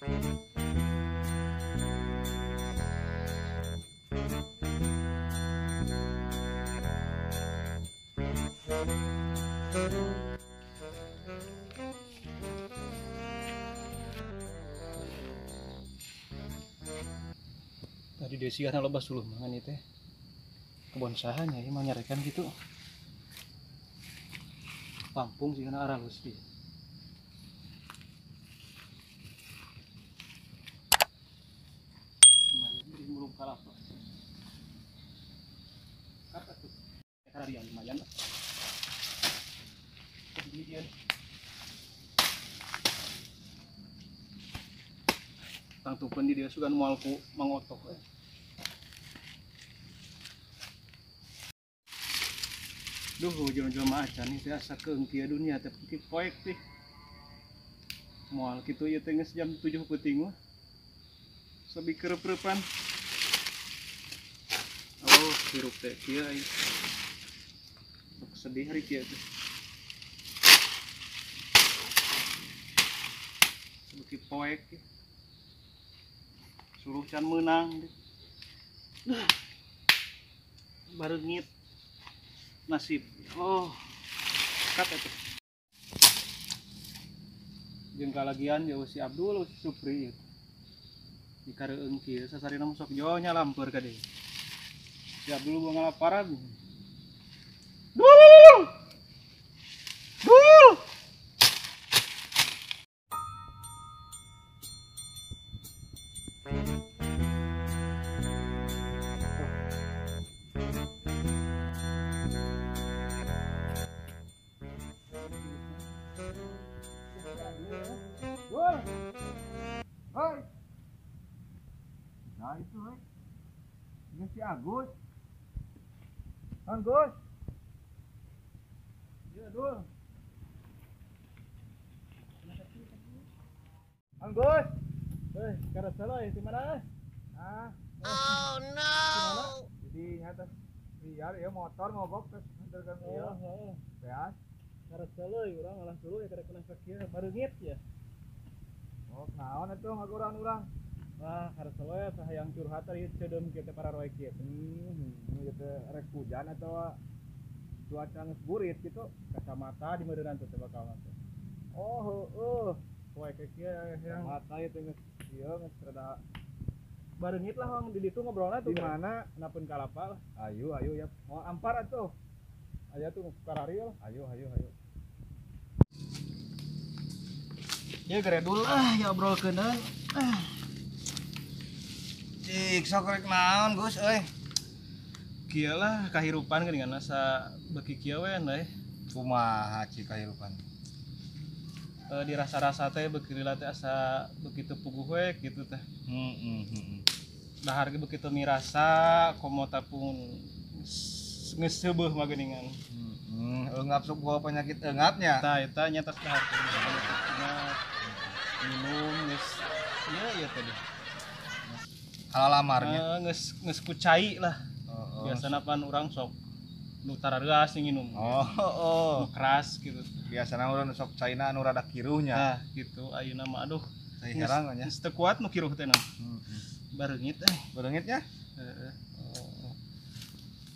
Tadi desi kan loba suluh mangan itu kebon sahan ya mah nyarekan gitu pampung sih kana aralus dia lumayan di mulung kalapa kata tuh karena dia lumayan lah kemudian tang tupen di dia sugan mualku mangotok duh jelema acan nih asa keung kieu dunia teh peuting poek teh moal kitu ieu teh geus jam 7 peuting mah sabi kerep-kerepan oh hirup teh kieu ai sedih hari kieu teh sabi poek suruh can meunang bareungit nasib oh kata tuh jeung kalagian ya si Abdul si Supri di kareueung kieu sasarina mah sok jo nyalamper ka deui si Abdul gua ngalaparan dul hoi nah itu hoi ini si Agus Agus iya dul Agus karena salah ya di mana oh no jadi nyata liar ya motor ngobok terus hantarkan iya beas karena salah urang ngalah dulu ya kada kena sakieu bareungit ya oh naon atuh ngagurang-urang wah karena salah ya sahayang curhat ieu ceudem kieu teh para roe kieu ieu teh rek hujan atau cuaca geus burit kitu kacamata di meureunna teh bakal teh oh heueuh poe kieu yang mata ieu teh ieu geus rada bareungit lah wang di ditu ngobrolna tuh di mana napeun kalapa lah ayo ya mau ampar atuh aya tuh karariel ayo ya geredul ya obrolkeun cik sok rek naon Gus euy kieu lah kahirupan geuningan asa beuki kieu we euy kumaha cik kahirupan dirasa-rasa teh beuki lila teh asa begitu puguh we kitu teh dahar ge begitu mirasa komo tapun geus seubeuh mah geuningan eungap sok bawa penyakit eungapnya tah eta nya tas dahar minum geus ieu tadi halalamarnya geus kucai lah biasana pan urang sok nu tarareas nginum oh keras gitu biasana urang sok caina anu rada kiruhnya nah gitu ayeuna mah aduh teh herang nya geus teu kuat nu kiruh teh bareungitnya heeh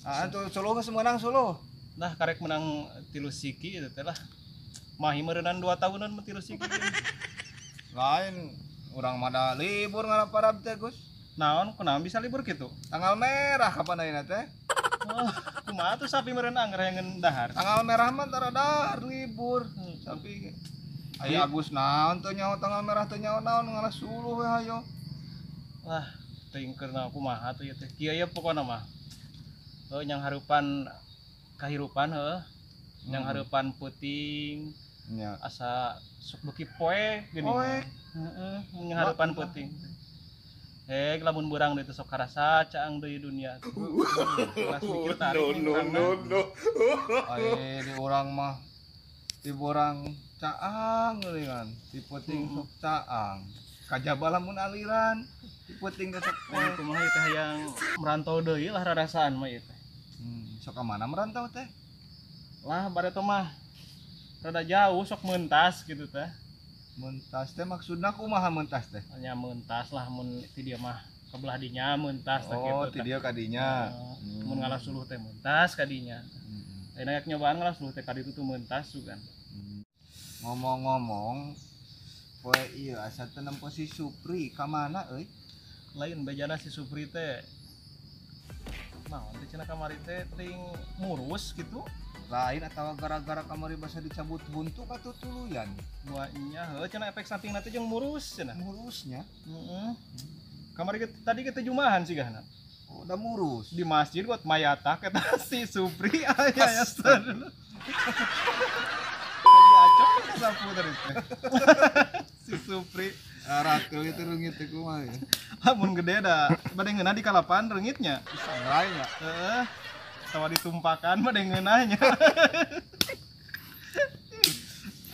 atuh suluh geus meunang suluh nah karek menang 3 siki eta teh lah mahi meureunan 2 tahunan mah 3 siki lain urang mah libur ngaraparab teh Gus naon kunaon bisa libur kitu tanggal merah kapan ayeuna teh oh kumaha tuh sapi meureunan ngerayangeun dahar tanggal merah mah tara dahar libur sapi aya Agus naon teu nyaho tanggal merah teu nyaho naon ngalas suluh we hayo wah teuing keurna kumaha tuh ieu teh kieu ya pokona mah nyang hareupan kahirupan nyang hareupan peuting nya asa sok beuki poe geuning heeh nyang hareupan peuting lamun beurang deui sok karasa caang deui dunia kelas mikir tarik no ai di urang mah di borang caang geuningan di peuting sok caang kajaba lamun aliran di peuting sok poe kumaha teh hayang merantau deui lah rarasaan mah ieu teh sok ka mana merantau teh lah bade teh mah rada jauh sok meuntas gitu teh Mentas teh maksudna kumaha mentas teh? Hanya mentas lah mun ti dia mah kebelah dinya mentas tah Oh, kitu. ti dia kadinya. Mun ngalah suluh teh mentas kadinya. Enak nyobaan ngalah suluh teh kaditu tuh mentas sugan. Ngomong-ngomong, poe ieu asa teu nempo si Supri ka mana euy? Lain bejana si Supri teh naon teh cenah kamari teh ting murus gitu. Lain atawa gara-gara kamari basa dicabut buntu ka tutuluyan. Buahnya heuh cenah efek sampingna teh jeung murus cenah. Murusnya. Heeh. Kamari tadi kita jumahan sih gahna. Oh, udah murus. Di masjid buat mayatak eta si Supri aya asan. Lagi acok sapu dari teh. Si Supri Ratu itu reungit teh kumaha ya? mun gede dah bade ngeunah di kalapan reungitnya. Sangrai nya. Heeh. Tawa ditumpakan mah deng ngeunahnya.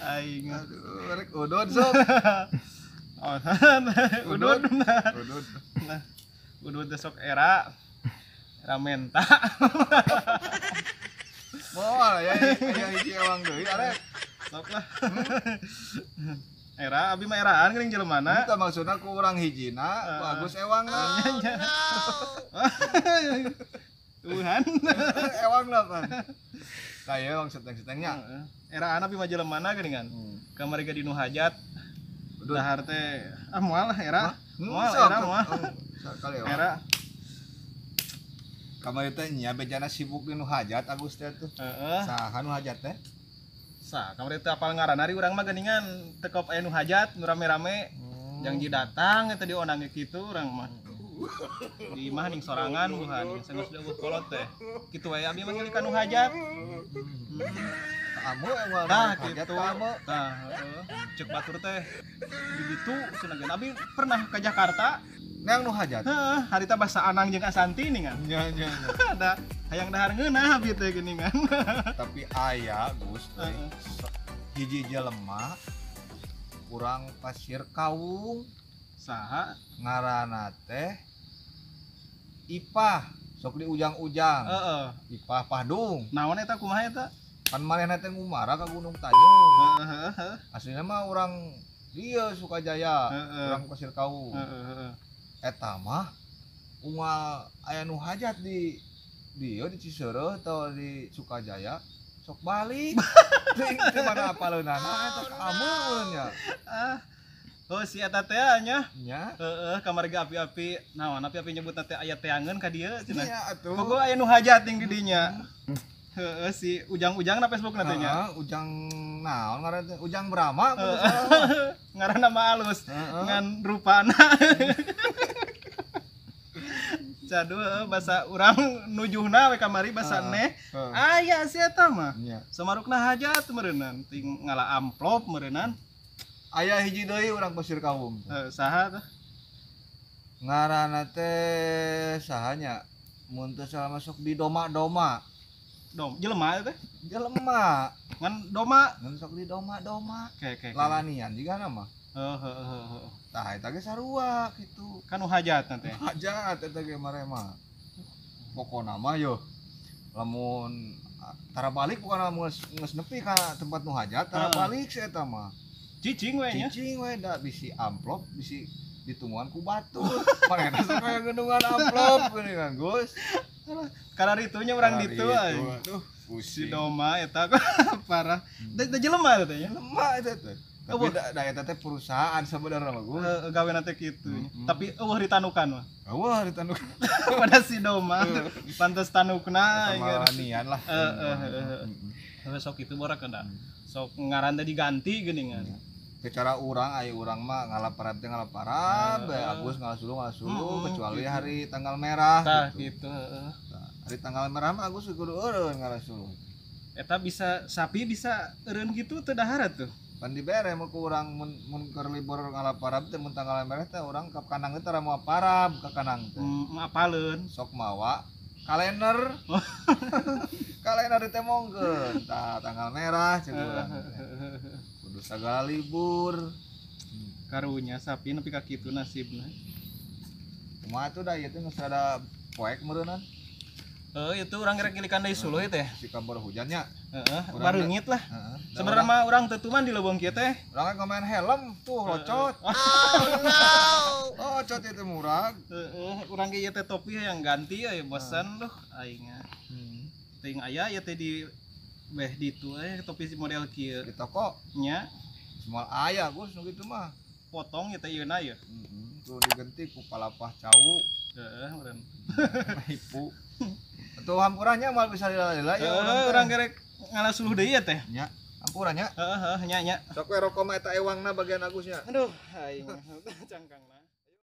Aing. Aduh, rek udud sok. Oh, Udud. udud. Udud. Nah, udud teh sok era menta. Moal ya aya hiji ewang deui arek. Sok lah. Era abi mah eraan geuning jeleumana. Itu maksudna ku urang hijina, ku Agus ewangna. Tuhan. Ewangna pan. Kayak ewang seteng-setengnya. Eraan abi mah jeleumana geuningan. Kamari ge dinu hajat. Dahar teh moal lah era. Moal era moal. Sakali Era. Kamari teh nya bejana sibuk dinu hajat Agus teh tuh. Heeh. Saha nu hajat teh? Sa, kamari teh apal ngaranna ari urang mah geuningan tekop aya nu hajat nu rame-rame. Janji datang eta dionang kitu urang mah. Di mah ning sorangan buhan geus eueuh kolot teh. Kitu wae abi mah ngilika nu hajat. Kamu ewang Tah hajat kitu. kamu. Tah, heeh. Cek batur teh di ditu cenah abi pernah ke Jakarta. Neang nu hajat. Heeh, harita basa Anang jeung Asanti ningan. Nya nya. Ada hayang dahar ngeunah abi teh geuningan. Tapi aya Gus teh. Heeh. Hiji jelema kurang pasir kawung Saha? ngaranna teh Ipah sok di ujang-ujang. Heeh. Ipah Padung. Naon eta kumaha eta? Kan manehna teh ngumara ka Gunung Tanjung. Heeh. Aslinya mah orang dia Sukajaya, Heeh. orang pasir kawung. Heeh. Eta mah unggal aya nu hajat di dieu di Ciseureuh atau di Sukajaya sok balik. Teu mana apaleunana eta kamu ulunnya. Oh si eta teh nya. Nya. Heeh, kamari ge api-api. Naon api-api nyebutna teh aya teangeun ka dieu cenah. Nya atuh. Pogo aya nu hajat ting di dinya. Heeh, si ujang-ujang na Facebook na teh nya. Ujang naon ngaranna teh? Ujang Brahma kudu salah. Ngaranna mah alus. Heeh. Ngan rupana. Caduh basa urang nujuhna we kamari basa neh. Aya si eta mah. Nya. Samarukna hajat meureunnan ting ngalah amplop meureunnan. Aya hiji deui urang pasir kawung. Saha teh? Ngaranna teh sahanya? Mun teu salah masuk di doma-doma. Dom, jelema teh. Jelema Ngan doma. ngan sok di doma-doma. Oke. Lalanian juga nama. Heeh. Tah eta ge sarua kitu. Kan nu hajat teh. Hajat eta ge mare mah. Pokona mah yo lamun tara balik pokona geus nepi ka tempat nu hajat tara balik si eta mah. Cicing we nya. Cicing we da bisi amplop bisi ditungguan ku batu. Manehna sok aya gendungan amplop geuningan Gus. Karena ritunya orang ditu aing. Aduh, Si pusing. doma eta parah. Da jelema teh nya. Lemah eta teh. Tapi da eta teh perusahaan sebenarnya mah Gus. Gawe teh kitu. Tapi eueuh ditanukan mah. Wah, ditanduk. Pada si doma pantes tanukna Malanian lah. Heeh. Sok kitu borak da. Sok ngaran teh diganti geuningan. Secara urang aya urang mah ngalaparab teh ngalaparab, Agus ngalasulu kecuali hari tanggal merah Tah gitu. kitu heeh. Hari tanggal merah mah Agus kudu eureun ngalasulu. Eta bisa sapi bisa eureun kitu teu dahar atuh. Pan dibere mah ku urang mun keur libur ngalaparab teh mun tanggal merah teh urang ka kanang teh tara moal parab ka kanang teh. Apaleun. Sok mawa kalender. Kalender teh mongkeun tah tanggal merah ceuk urang. Kudu sagala libur. Karunya sapi nepi ka kitu nasibna. Kumaha tuh da ieu teh geus rada poek meureunan. Itu urang rek ngilikan deui suluh teh. Si kabar hujannya. Heeh, bareungit lah. Heeh. Sebenarnya mah urang teu tuman di leuweung kieu teh. Urang ngomain helm tuh locot. Oh, locot itu murah. Heeh, urang ge ieu teh topi yang ganti aya bosan duh aing. Teuing aya ieu teh di beh ditu topi model kieu Di toko nya semua aya Gus nu kitu mah. potong ieu teh ieuna ye. Tuh diganti ku palapah cau. Heeh, urang. Ipu. Tuh hampurannya mal bisa lila-lila ya Urang gerek ngana suluh deui ya teh. nya. Hampurannya. Heeh, nya nya. Sok we rokok mah eta ewangna bagian Agusnya. Aduh, aing cangkangna.